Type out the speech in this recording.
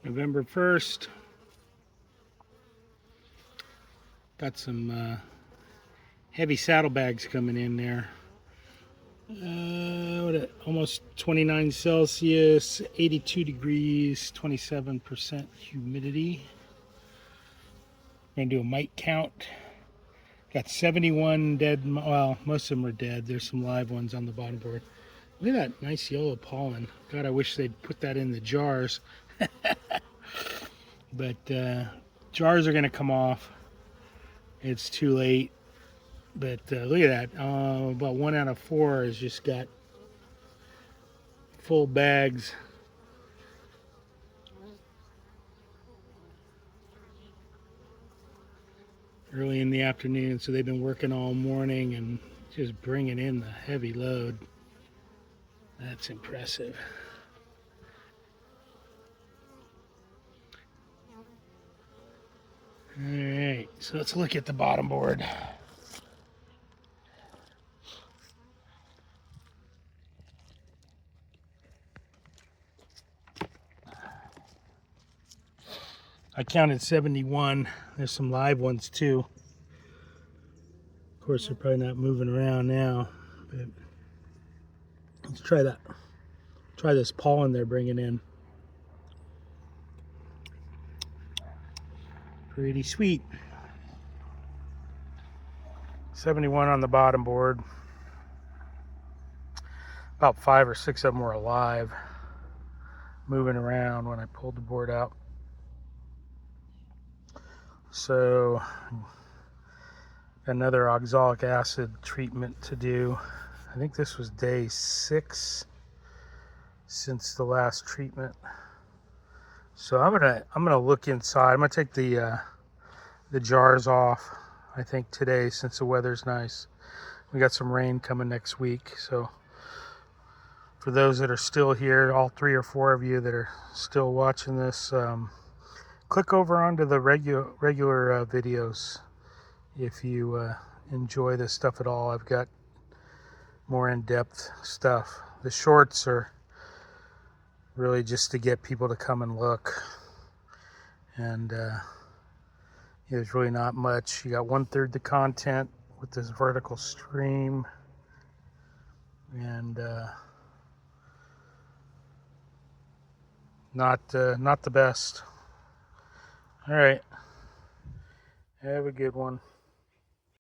November 1st. Got some heavy saddlebags coming in there. Almost 29 Celsius, 82 degrees, 27% humidity. We're going to do a mite count. Got 71 dead, well, most of them are dead. There's some live ones on the bottom board. Look at that nice yellow pollen. God, I wish they'd put that in the jars. But jars are going to come off. It's too late. But look at that. About 1 out of 4 has just got full bags. Early in the afternoon, so they've been working all morning and just bringing in the heavy load. That's impressive. All right, so let's look at the bottom board. I counted 71. There's some live ones too. Of course, they're probably not moving around now, but let's try that. Try this pollen they're bringing in. Pretty sweet. 71 on the bottom board. About 5 or 6 of them were alive, moving around when I pulled the board out. So another oxalic acid treatment to do. I think this was day 6 since the last treatment. So I'm gonna look inside. I'm gonna take the jars off, I think today, since the weather's nice. We got some rain coming next week, so for those that are still here, all 3 or 4 of you that are still watching this, click over onto the regular videos if you enjoy this stuff at all. I've got more in-depth stuff. The shorts are really just to get people to come and look, and there's really not much. You got 1/3 the content with this vertical stream, and not the best. All right, have a good one.